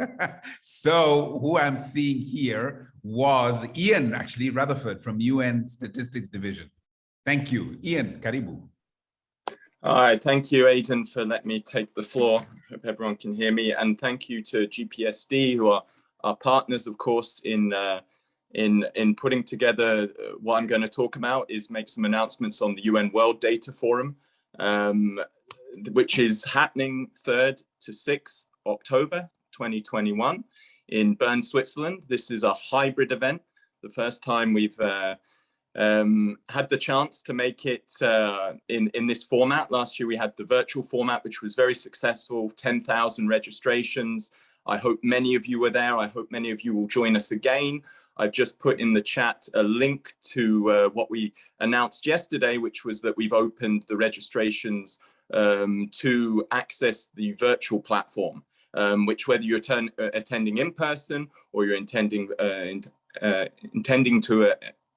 So who I'm seeing here was Ian, actually, Rutherford from UN Statistics Division. Thank you. Ian, karibu. All right, thank you, Aidan, for letting me take the floor. Hope everyone can hear me. And thank you to GPSD, who are our partners, of course, in putting together what I'm going to talk about is make some announcements on the UN World Data Forum, which is happening 3rd to 6th October 2021 in Bern, Switzerland. This is a hybrid event. The first time we've had the chance to make it in this format. Last year we had the virtual format, which was very successful, 10,000 registrations. I hope many of you were there. I hope many of you will join us again. I've just put in the chat a link to what we announced yesterday, which was that we've opened the registrations to access the virtual platform, which whether you're attending in person or you're intending to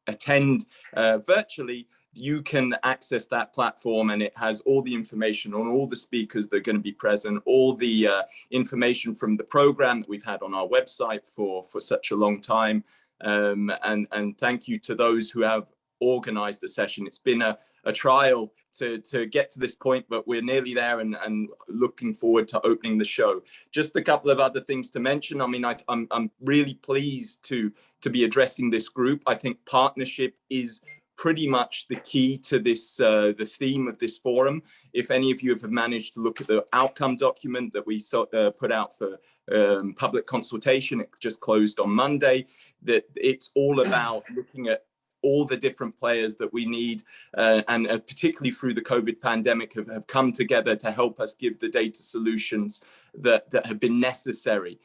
attend virtually, you can access that platform, and it has all the information on all the speakers that are going to be present, all the information from the program that we've had on our website for such a long time. And thank you to those who have organized the session. It's been a trial to get to this point, but we're nearly there and looking forward to opening the show. Just a couple of other things to mention. I mean, I'm really pleased to be addressing this group. I think partnership is pretty much the key to this, the theme of this forum. If any of you have managed to look at the outcome document that we put out for public consultation, it just closed on Monday, that it's all about looking at all the different players that we need and particularly through the COVID pandemic have come together to help us give the data solutions that have been necessary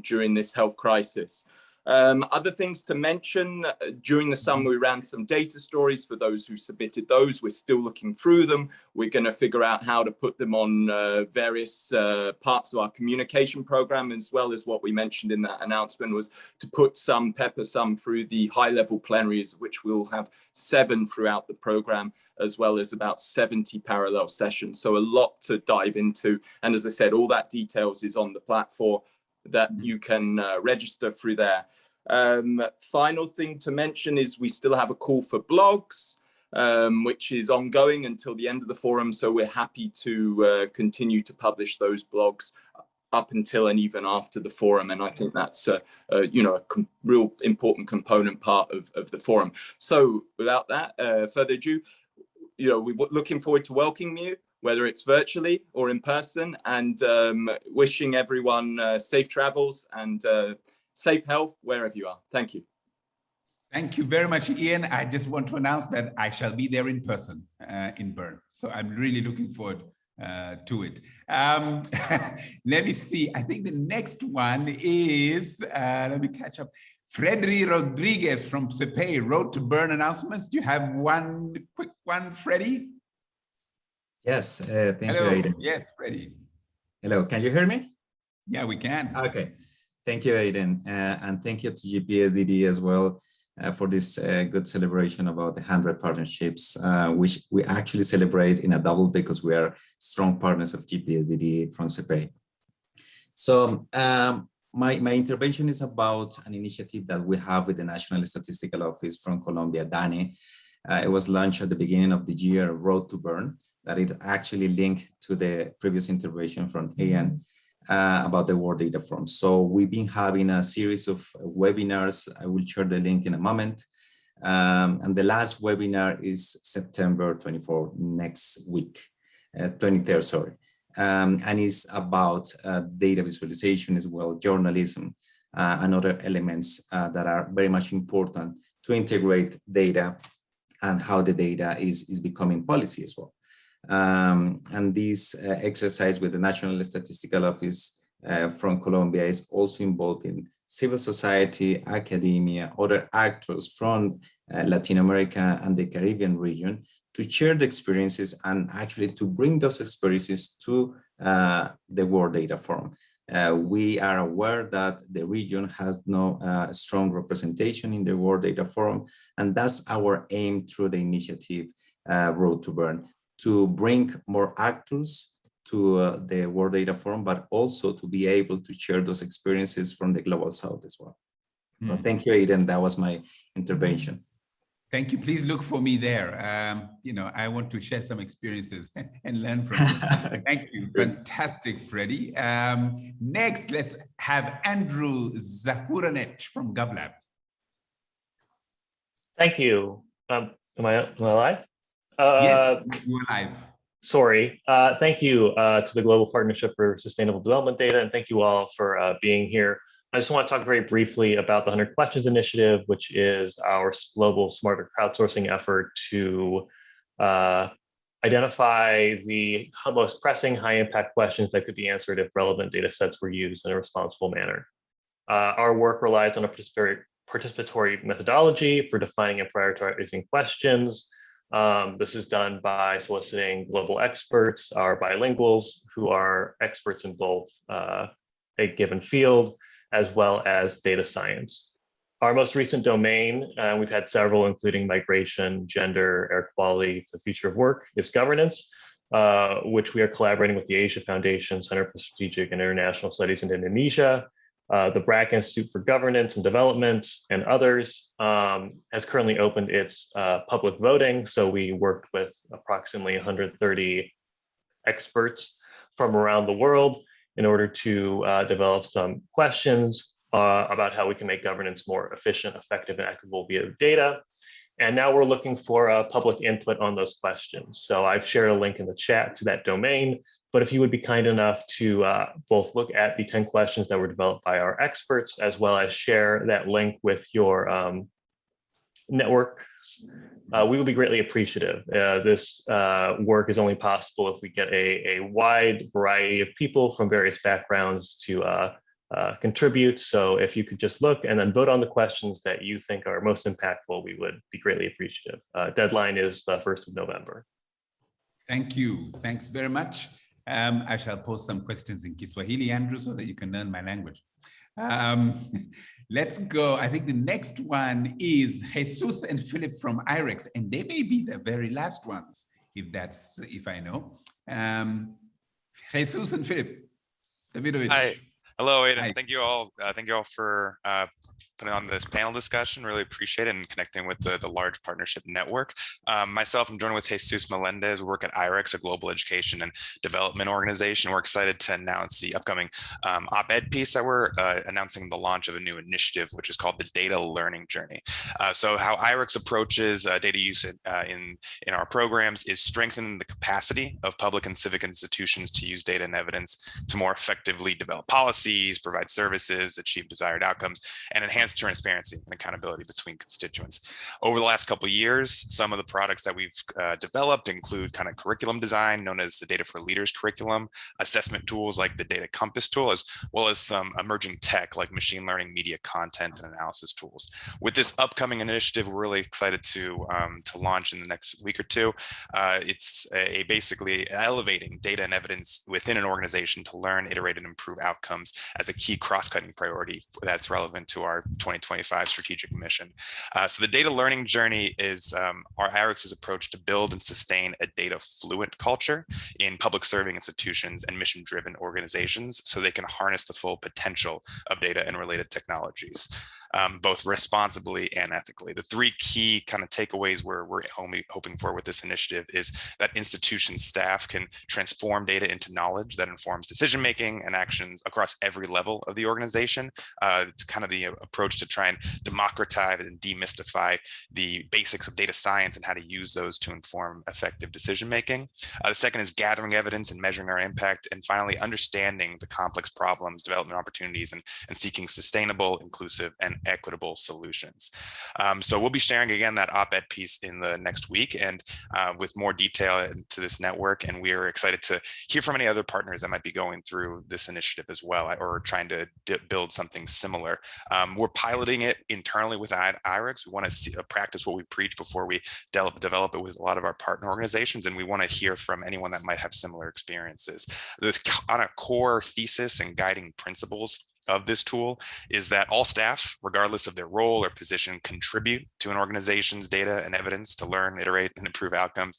during this health crisis. Other things to mention, during the summer, we ran some data stories for those who submitted those. We're still looking through them. We're going to figure out how to put them on various parts of our communication program, as well as what we mentioned in that announcement was to pepper some through the high-level plenaries, which we'll have 7 throughout the program, as well as about 70 parallel sessions. So a lot to dive into. And as I said, all that details is on the platform that you can register through there. Final thing to mention is we still have a call for blogs, which is ongoing until the end of the forum. So we're happy to continue to publish those blogs up until and even after the forum. And I think that's a real important component part of the forum. So without that, further ado, we're looking forward to welcoming you, whether it's virtually or in person, and wishing everyone safe travels and safe health wherever you are. Thank you. Thank you very much, Ian. I just want to announce that I shall be there in person in Bern. So I'm really looking forward to it. Let me see. I think the next one is, let me catch up. Freddy Rodriguez from CEPEI, Road to Bern announcements. Do you have one quick one, Freddy? Yes, thank you, Aidan. Yes, Freddy. Hello, can you hear me? Yeah, we can. Okay, thank you, Aidan. And thank you to GPSDD as well for this good celebration about the 100 partnerships, which we actually celebrate in a double because we are strong partners of GPSDD from CEPEI. So my intervention is about an initiative that we have with the National Statistical Office from Colombia, DANE. It was launched at the beginning of the year, Road to Bern, that it actually linked to the previous intervention from Ian about the World Data Forum. So we've been having a series of webinars. I will share the link in a moment. And the last webinar is September 24, next week, 23rd, sorry. And it's about data visualization as well, journalism, and other elements that are very much important to integrate data and how the data is becoming policy as well. And this exercise with the National Statistical Office from Colombia is also involving civil society, academia, other actors from Latin America and the Caribbean region to share the experiences and actually to bring those experiences to the World Data Forum. We are aware that the region has no strong representation in the World Data Forum, and that's our aim through the initiative Road to Bern, to bring more actors to the World Data Forum, but also to be able to share those experiences from the Global South as well. So thank you, Aiden. That was my intervention. Thank you. Please look for me there. I want to share some experiences and learn from you. Thank you. Fantastic, Freddie. Next, let's have Andrew Zahranich from Govlab. Thank you. Am I live? Yes, you're live. Sorry. Thank you to the Global Partnership for Sustainable Development Data, and thank you all for being here. I just want to talk very briefly about the 100 Questions Initiative, which is our global smarter crowdsourcing effort to identify the most pressing high-impact questions that could be answered if relevant data sets were used in a responsible manner. Our work relies on a participatory methodology for defining and prioritizing questions. This is done by soliciting global experts, our bilinguals, who are experts in both a given field, as well as data science. Our most recent domain, we've had several, including migration, gender, air quality, the future of work, is governance, which we are collaborating with the Asia Foundation Center for Strategic and International Studies in Indonesia, the BRAC Institute for Governance and Development, and others, has currently opened its public voting. So we worked with approximately 130 experts from around the world in order to develop some questions about how we can make governance more efficient, effective, and equitable via data. And now we're looking for public input on those questions. So I've shared a link in the chat to that domain, but if you would be kind enough to both look at the 10 questions that were developed by our experts, as well as share that link with your network, we would be greatly appreciative. This work is only possible if we get a wide variety of people from various backgrounds to contribute. So if you could just look and then vote on the questions that you think are most impactful, we would be greatly appreciative. Deadline is the 1st of November. Thank you. Thanks very much. I shall post some questions in Kiswahili, Andrew, so that you can learn my language. Let's go. I think the next one is Jesus and Philip from IREX, and they may be the very last ones, if I know. Jesus and Philip. Davidovich. Hi. Hello, Aiden. Hi. Thank you all for putting on this panel discussion. Really appreciate it, and connecting with the large partnership network. Myself, I'm joined with Jesus Melendez. We work at IREX, a global education and development organization. We're excited to announce the upcoming op-ed piece that we're announcing the launch of a new initiative, which is called the Data Learning Journey. So how IREX approaches data use in our programs is strengthening the capacity of public and civic institutions to use data and evidence to more effectively develop policies, provide services, achieve desired outcomes, and enhance transparency and accountability between constituents. Over the last couple of years, some of the products that we've developed include kind of curriculum design, known as the Data for Leaders curriculum, assessment tools like the Data Compass tool, as well as some emerging tech like machine learning, media content, and analysis tools. With this upcoming initiative, we're really excited to launch in the next week or two. It's basically elevating data and evidence within an organization to learn, iterate, and improve outcomes as a key cross-cutting priority that's relevant to our 2025 strategic mission. So the data learning journey is our IREX's approach to build and sustain a data fluent culture in public serving institutions and mission-driven organizations so they can harness the full potential of data and related technologies, both responsibly and ethically. The three key kind of takeaways we're hoping for with this initiative is that institution staff can transform data into knowledge that informs decision-making and actions across every level of the organization. It's kind of the approach to try and democratize and demystify the basics of data science and how to use those to inform effective decision-making. The second is gathering evidence and measuring our impact. And finally, understanding the complex problems, development opportunities, and seeking sustainable, inclusive, and equitable solutions. So we'll be sharing again that op-ed piece in the next week, and with more detail into this network. And we are excited to hear from any other partners that might be going through this initiative as well, or trying to build something similar. We're piloting it internally with IREX. We want to practice what we preach before we develop it with a lot of our partner organizations, and we want to hear from anyone that might have similar experiences. On a core thesis and guiding principles of this tool is that all staff, regardless of their role or position, contribute to an organization's data and evidence to learn, iterate, and improve outcomes.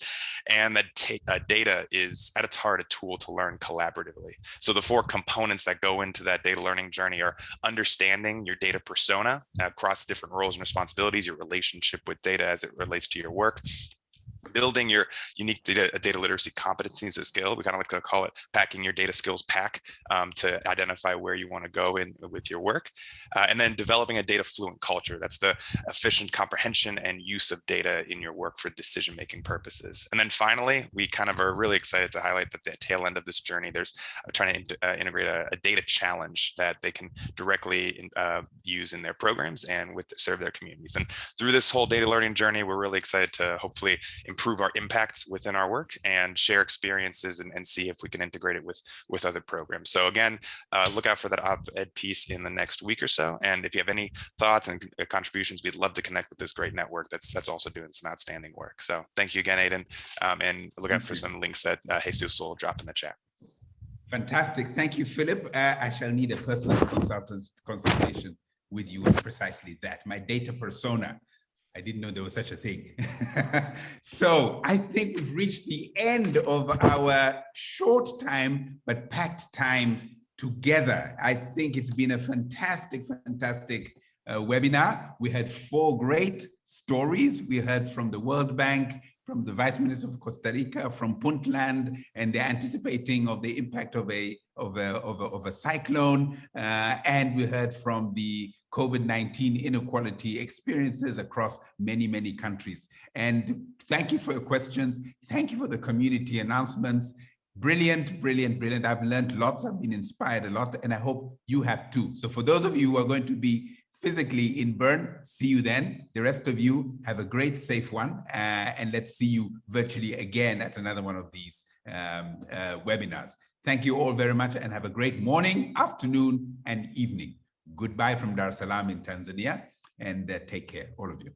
And that data is at its heart a tool to learn collaboratively. So the 4 components that go into that data learning journey are understanding your data persona across different roles and responsibilities, your relationship with data as it relates to your work, building your unique data literacy competencies at scale. We kind of like to call it packing your data skills pack to identify where you want to go in with your work. And then developing a data fluent culture. That's the efficient comprehension and use of data in your work for decision-making purposes. And then finally, we kind of are really excited to highlight that the tail end of this journey, there's trying to integrate a data challenge that they can directly use in their programs and serve their communities. And through this whole data learning journey, we're really excited to hopefully improve our impact within our work and share experiences and see if we can integrate it with other programs. So again, look out for that op-ed piece in the next week or so. And if you have any thoughts and contributions, we'd love to connect with this great network that's also doing some outstanding work. So thank you again, Aidan, and look out for some links that Jesus will drop in the chat. Fantastic. Thank you, Philip. I shall need a personal consultation with you on precisely that. My data persona. I didn't know there was such a thing. So I think we've reached the end of our short time, but packed time together. I think it's been a fantastic webinar. We had 4 great stories. We heard from the World Bank, from the Vice Minister of Costa Rica, from Puntland, and they're anticipating of the impact of a cyclone. And we heard from the COVID-19 inequality experiences across many countries. And thank you for your questions. Thank you for the community announcements. Brilliant. I've learned lots. I've been inspired a lot, and I hope you have too. So for those of you who are going to be physically in Bern, see you then. The rest of you have a great, safe one. And let's see you virtually again at another one of these webinars. Thank you all very much and have a great morning, afternoon, and evening. Goodbye from Dar es Salaam in Tanzania, and take care, all of you.